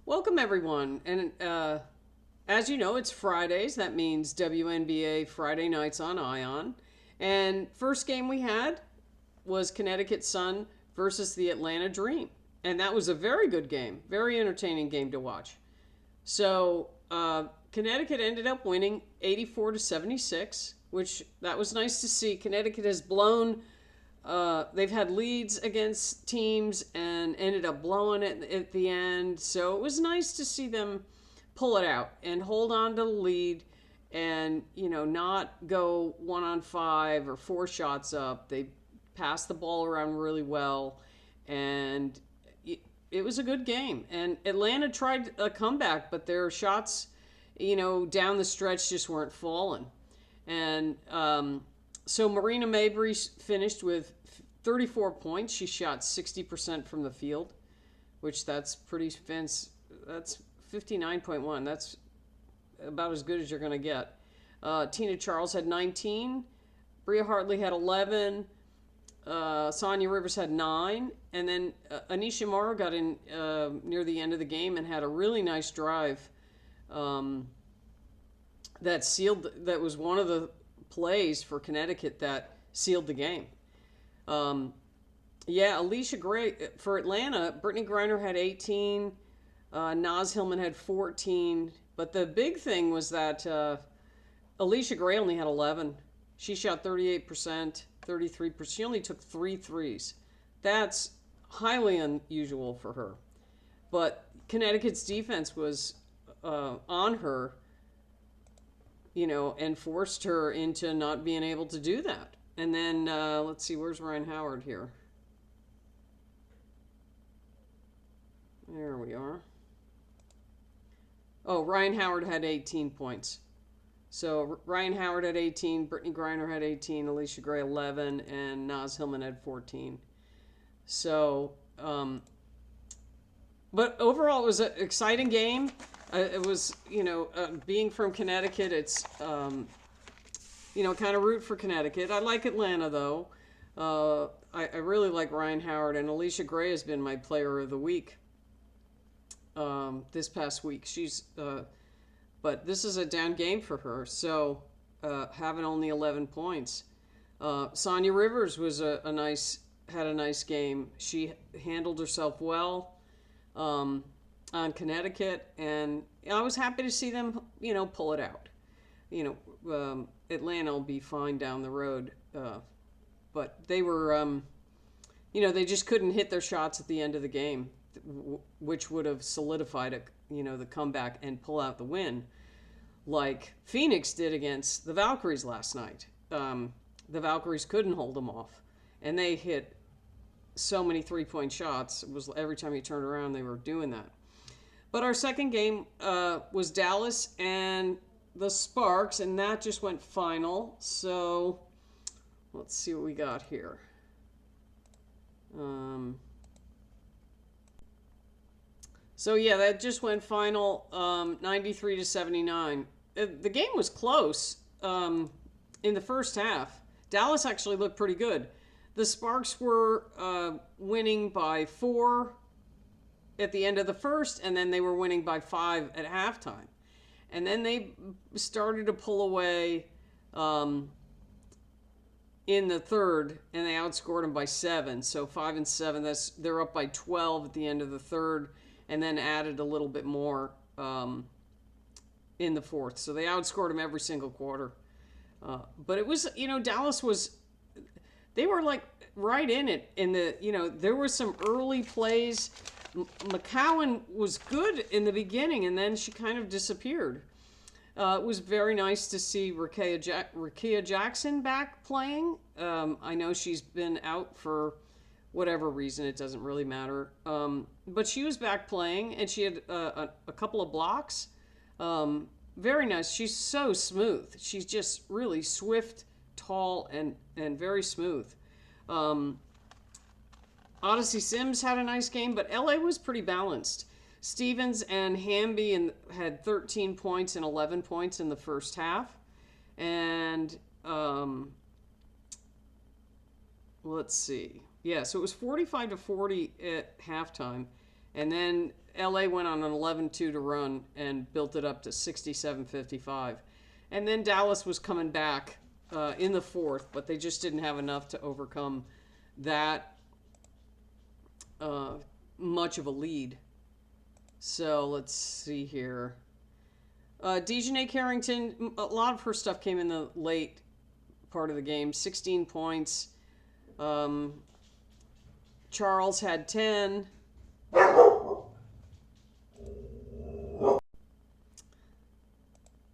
Welcome, everyone. And as you know, it's Fridays. That means WNBA Friday nights on Ion. And first game we had was Connecticut versus the Atlanta Dream. And that was a very good game, very entertaining game to watch. So Connecticut ended up winning 84-76, which that was nice to see. Connecticut has blown they've had leads against teams and ended up blowing it at the end. So it was nice to see them pull it out and hold on to the lead and, not go 1-on-5 or 4 shots up. They passed the ball around really well. And it was a good game. And Atlanta tried a comeback, but their shots, down the stretch just weren't falling. And so Marina Mabry finished with 34 points. She shot 60% from the field, which that's pretty fancy. That's 59.1. That's about as good as you're going to get. Tina Charles had 19. Bria Hartley had 11. Sonia Rivers had 9. And then Anisha Morrow got in near the end of the game and had a really nice drive that was one of the plays for Connecticut that sealed the game. Alicia Gray for Atlanta. Brittany Griner had 18. Naz Hillman had 14. But the big thing was that Alicia Gray only had 11. She shot 38%, 33%. She only took 3 threes. That's highly unusual for her. But Connecticut's defense was on her, and forced her into not being able to do that. And then, let's see, where's Ryan Howard here? There we are. Oh, Ryan Howard had 18 points. So Ryan Howard had 18, Brittany Griner had 18, Alicia Gray 11, and Naz Hillman had 14. So, but overall, it was an exciting game. It was, being from Connecticut, it's, kind of root for Connecticut. I like Atlanta, though. I really like Ryan Howard, and Alicia Gray has been my player of the week this past week. But this is a down game for her, so having only 11 points. Sonia Rivers was had a nice game. She handled herself well on Connecticut, and I was happy to see them, pull it out. Atlanta will be fine down the road, but they were, they just couldn't hit their shots at the end of the game, which would have solidified the comeback and pull out the win, like Phoenix did against the Valkyries last night. The Valkyries couldn't hold them off, and they hit so many 3-point shots. It was every time you turned around, they were doing that. But our second game was Dallas and the Sparks, and that just went final. So let's see what we got here. That just went final, 93-79. The game was close in the first half. Dallas actually looked pretty good. The Sparks were winning by 4 at the end of the first, and then they were winning by 5 at halftime. And then they started to pull away in the third, and they outscored them by 7. So 5 and 7, they're up by 12 at the end of the third, and then added a little bit more in the fourth. So they outscored them every single quarter. But it was, Dallas they were like right in it. There were some early plays. McCowan was good in the beginning, and then she kind of disappeared. It was very nice to see Rickea Jackson back playing. I know she's been out for whatever reason. It doesn't really matter. But she was back playing, and she had a couple of blocks. Very nice. She's so smooth. She's just really swift, tall, and very smooth. Odyssey Sims had a nice game, but LA was pretty balanced. Stevens and Hamby had 13 points and 11 points in the first half. And let's see. Yeah, so it was 45-40 at halftime. And then LA went on an 11-2 to run and built it up to 67-55. And then Dallas was coming back in the fourth, but they just didn't have enough to overcome that much of a lead. So let's see here. Dejanay Carrington, a lot of her stuff came in the late part of the game. 16 points. Charles had 10.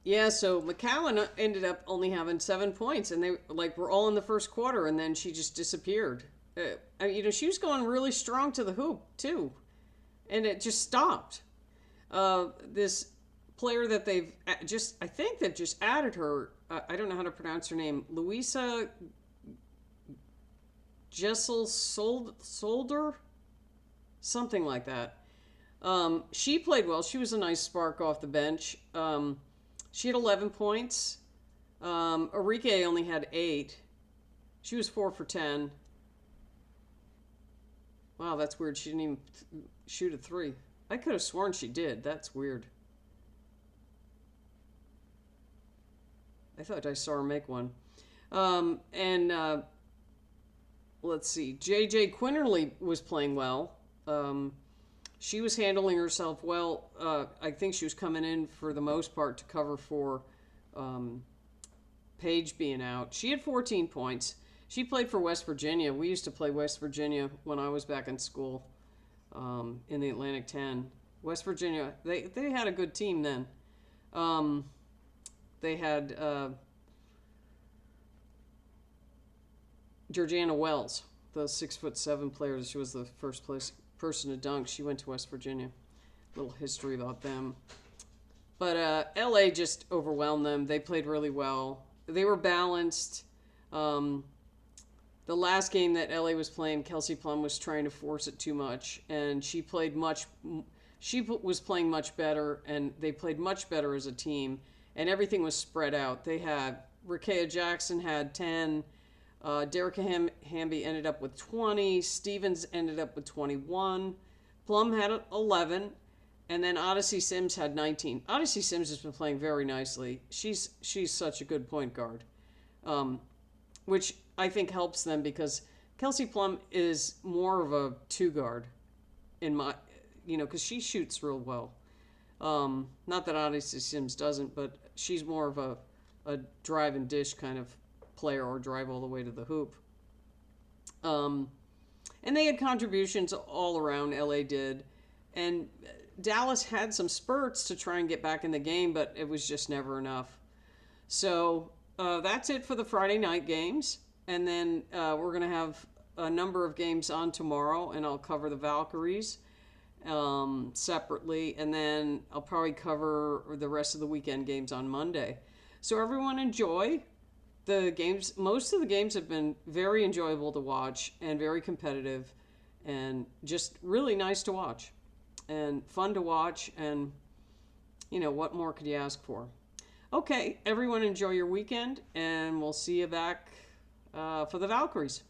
Yeah, so McCowan ended up only having 7 points, and they were all in the first quarter, and then she just disappeared. She was going really strong to the hoop too, and it just stopped. This player that I think they've just added her. I don't know how to pronounce her name. Louisa Jessel Solder, something like that. She played well. She was a nice spark off the bench. She had 11 points. Rickea only had 8. She was 4 for 10. Wow, that's weird. She didn't even shoot a 3. I could have sworn she did. That's weird. I thought I saw her make one. Let's see. JJ Quinterly was playing well. She was handling herself well. I think she was coming in for the most part to cover for Paige being out. She had 14 points. She played for West Virginia. We used to play West Virginia when I was back in school in the Atlantic 10. West Virginia, they had a good team then. They had Georgiana Wells, the 6'7" player. She was the first person to dunk. She went to West Virginia. Little history about them. But LA just overwhelmed them. They played really well. They were balanced. The last game that LA was playing, Kelsey Plum was trying to force it too much, and she was playing much better, and they played much better as a team, and everything was spread out. They had Rickea Jackson had 10. Derica Hamby ended up with 20. Stevens ended up with 21. Plum had 11. And then Odyssey Sims had 19. Odyssey Sims has been playing very nicely. She's such a good point guard, which I think helps them because Kelsey Plum is more of a 2 guard because she shoots real well. Not that Odyssey Sims doesn't, but she's more of a drive and dish kind of player or drive all the way to the hoop. And they had contributions all around. LA did. And Dallas had some spurts to try and get back in the game, but it was just never enough. So that's it for the Friday night games. And then we're going to have a number of games on tomorrow, and I'll cover the Valkyries separately. And then I'll probably cover the rest of the weekend games on Monday. So everyone enjoy the games. Most of the games have been very enjoyable to watch and very competitive and just really nice to watch and fun to watch. And, what more could you ask for? Okay, everyone enjoy your weekend, and we'll see you back for the Valkyries.